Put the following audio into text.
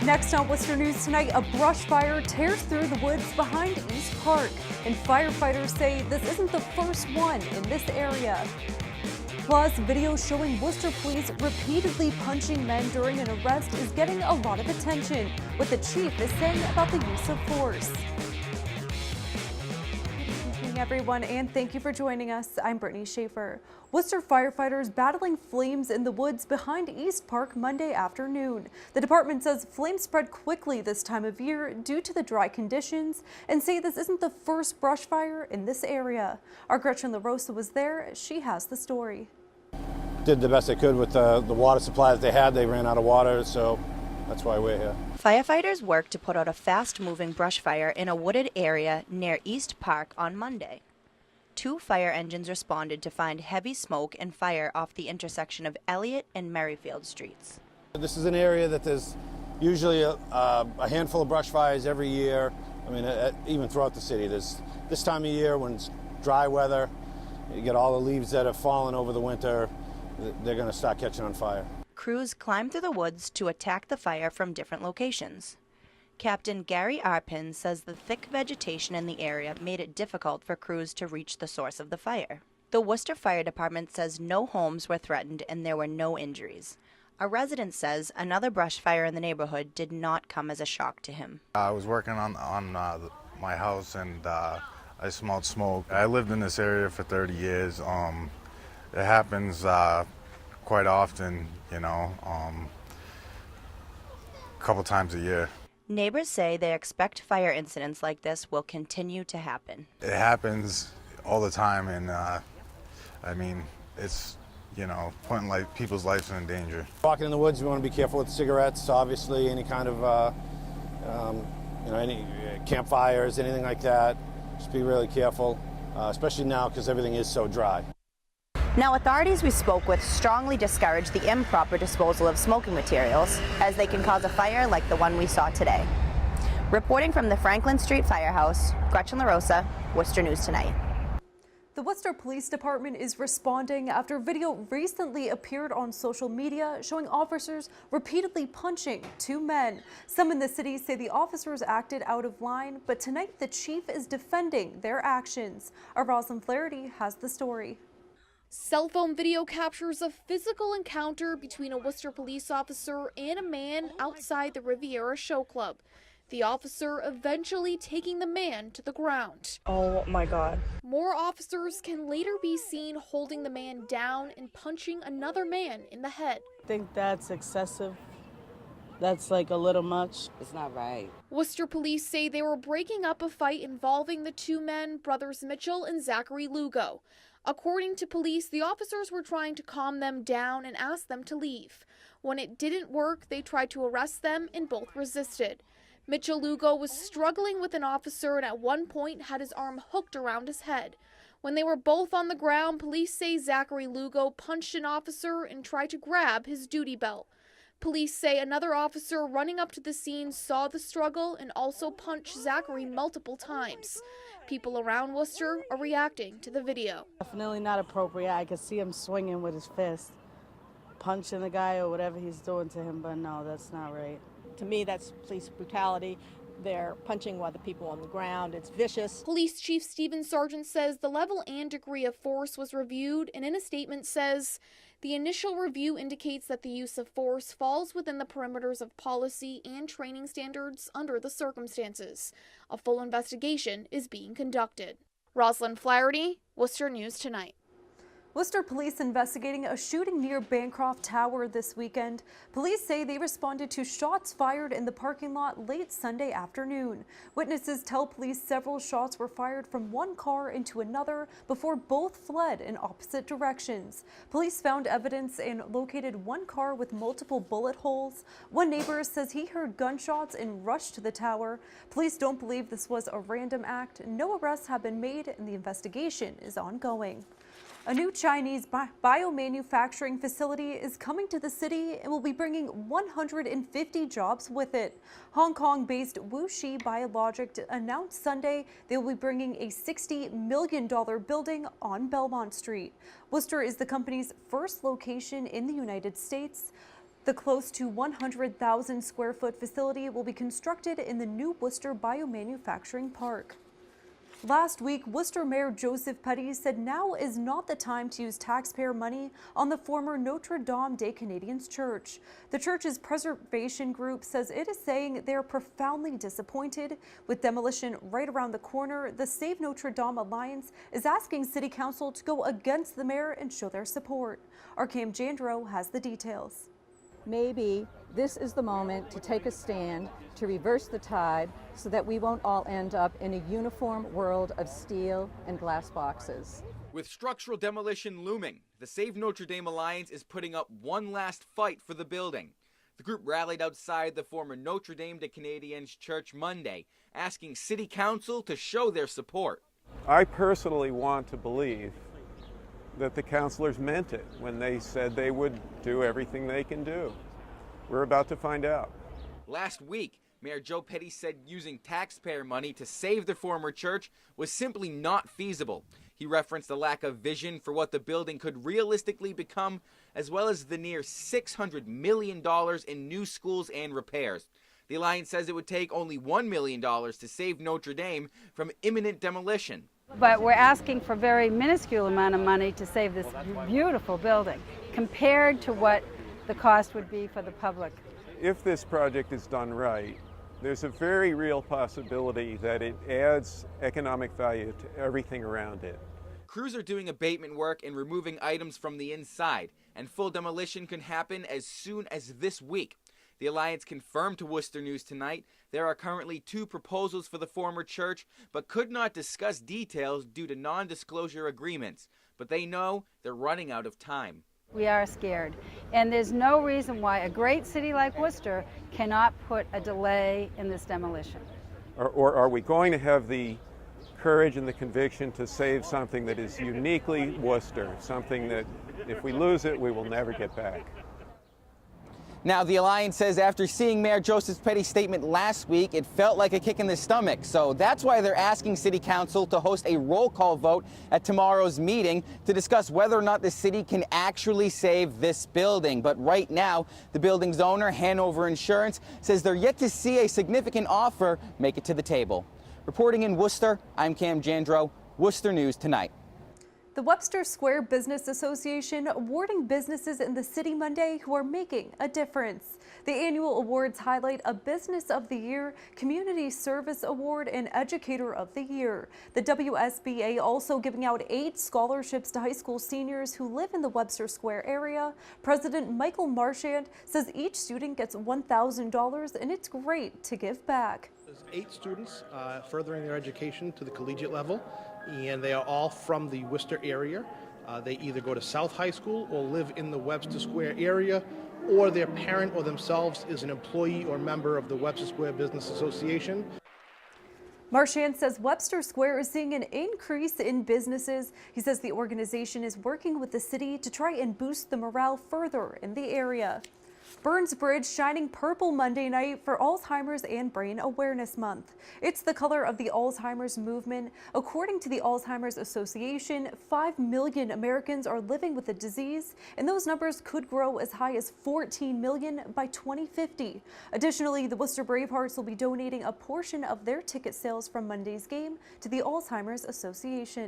Next on Worcester News Tonight, a brush fire tears through the woods behind East Park. And firefighters say this isn't the first one in this area. Plus, video showing Worcester police repeatedly punching men during an arrest is getting a lot of attention. What the chief is saying about the use of force. Everyone, and thank you for joining us. I'm Brittany Schaefer. Worcester firefighters battling flames in the woods behind East Park Monday afternoon. The department says flames spread quickly this time of year due to the dry conditions and say this isn't the first brush fire in this area. Our Gretchen LaRosa was there. She has the story. Did the best they could with the water supply that they had. They ran out of water, so that's why we're here. Firefighters worked to put out a fast-moving brush fire in a wooded area near East Park on Monday. 2 fire engines responded to find heavy smoke and fire off the intersection of Elliott and Merrifield Streets. This is an area that there's usually a handful of brush fires every year. I mean, even throughout the city. There's this time of year when it's dry weather, you get all the leaves that have fallen over the winter, they're going to start catching on fire. Crews climbed through the woods to attack the fire from different locations. Captain Gary Arpin says the thick vegetation in the area made it difficult for crews to reach the source of the fire. The Worcester Fire Department says no homes were threatened and there were no injuries. A resident says another brush fire in the neighborhood did not come as a shock to him. I was working on my house and I smelled smoke. I lived in this area for 30 years. It happens quite often, you know, a couple times a year. Neighbors say they expect fire incidents like this will continue to happen. It happens all the time, and I mean, it's, you know, putting people's lives in danger. Walking in the woods, we want to be careful with cigarettes, obviously, any kind of, you know, any campfires, anything like that. Just be really careful, especially now because everything is so dry. Now, authorities we spoke with strongly discourage the improper disposal of smoking materials, as they can cause a fire like the one we saw today. Reporting from the Franklin Street Firehouse, Gretchen LaRosa, Worcester News Tonight. The Worcester Police Department is responding after video recently appeared on social media showing officers repeatedly punching 2 men. Some in the city say the officers acted out of line, but tonight the chief is defending their actions. Our Rosalind Flaherty has the story. Cell phone video captures a physical encounter between a Worcester police officer and a man outside the Riviera Show Club. The officer eventually taking the man to the ground. Oh my God. More officers can later be seen holding the man down and punching another man in the head. I think that's excessive. That's like a little much. It's not right. Worcester police say they were breaking up a fight involving the 2 men, brothers Mitchell and Zachary Lugo. According to police, the officers were trying to calm them down and ask them to leave. When it didn't work, they tried to arrest them and both resisted. Mitchell Lugo was struggling with an officer and at one point had his arm hooked around his head. When they were both on the ground, police say Zachary Lugo punched an officer and tried to grab his duty belt. Police say another officer running up to the scene saw the struggle and also punched Zachary multiple times. People around Worcester are reacting to the video. Definitely not appropriate. I could see him swinging with his fist, punching the guy or whatever he's doing to him, but no, that's not right. To me, that's police brutality. They're punching other people on the ground. It's vicious. Police Chief Stephen Sargent says the level and degree of force was reviewed and in a statement says, the initial review indicates that the use of force falls within the perimeters of policy and training standards under the circumstances. A full investigation is being conducted. Rosalind Flaherty, Worcester News Tonight. Worcester police investigating a shooting near Bancroft Tower this weekend. Police say they responded to shots fired in the parking lot late Sunday afternoon. Witnesses tell police several shots were fired from one car into another before both fled in opposite directions. Police found evidence and located one car with multiple bullet holes. One neighbor says he heard gunshots and rushed to the tower. Police don't believe this was a random act. No arrests have been made and the investigation is ongoing. A new Chinese biomanufacturing facility is coming to the city and will be bringing 150 jobs with it. Hong Kong-based Wuxi Biologic announced Sunday they will be bringing a $60 million building on Belmont Street. Worcester is the company's first location in the United States. The close to 100,000 square foot facility will be constructed in the new Worcester Biomanufacturing Park. Last week, Worcester Mayor Joseph Petty said now is not the time to use taxpayer money on the former Notre Dame des Canadiens church. The church's preservation group says it is saying they're profoundly disappointed. With demolition right around the corner, the Save Notre Dame Alliance is asking City Council to go against the mayor and show their support. Our Cam Jandro has the details. Maybe this is the moment to take a stand, to reverse the tide, so that we won't all end up in a uniform world of steel and glass boxes. With structural demolition looming, the Save Notre Dame Alliance is putting up one last fight for the building. The group rallied outside the former Notre Dame des Canadiens church Monday, asking City Council to show their support. I personally want to believe that the councilors meant it when they said they would do everything they can do. We're about to find out. Last week, Mayor Joe Petty said using taxpayer money to save the former church was simply not feasible. He referenced the lack of vision for what the building could realistically become, as well as the near $600 million in new schools and repairs. The Alliance says it would take only $1 million to save Notre Dame from imminent demolition. But we're asking for a very minuscule amount of money to save this beautiful building compared to what the cost would be for the public. If this project is done right, there's a very real possibility that it adds economic value to everything around it. Crews are doing abatement work and removing items from the inside, and full demolition can happen as soon as this week. The Alliance confirmed to Worcester News Tonight there are currently 2 proposals for the former church, but could not discuss details due to non-disclosure agreements. But they know they're running out of time. We are scared, and there's no reason why a great city like Worcester cannot put a delay in this demolition. Or are we going to have the courage and the conviction to save something that is uniquely Worcester, something that if we lose it, we will never get back? Now, the Alliance says after seeing Mayor Joseph Petty's statement last week, it felt like a kick in the stomach. So that's why they're asking City Council to host a roll call vote at tomorrow's meeting to discuss whether or not the city can actually save this building. But right now, the building's owner, Hanover Insurance, says they're yet to see a significant offer make it to the table. Reporting in Worcester, I'm Cam Jandro, Worcester News Tonight. The Webster Square Business Association awarding businesses in the city Monday who are making a difference. The annual awards highlight a Business of the Year, Community Service Award, and Educator of the Year. The WSBA also giving out 8 scholarships to high school seniors who live in the Webster Square area. President Michael Marchand says each student gets $1,000, and it's great to give back. There's 8 students furthering their education to the collegiate level, and they are all from the Worcester area. They either go to South High School or live in the Webster Square area, or their parent or themselves is an employee or member of the Webster Square Business Association. Marchand says Webster Square is seeing an increase in businesses. He says the organization is working with the city to try and boost the morale further in the area. Burns Bridge shining purple Monday night for Alzheimer's and Brain Awareness Month. It's the color of the Alzheimer's movement. According to the Alzheimer's Association, 5 million Americans are living with the disease, and those numbers could grow as high as 14 million by 2050. Additionally, the Worcester Bravehearts will be donating a portion of their ticket sales from Monday's game to the Alzheimer's Association.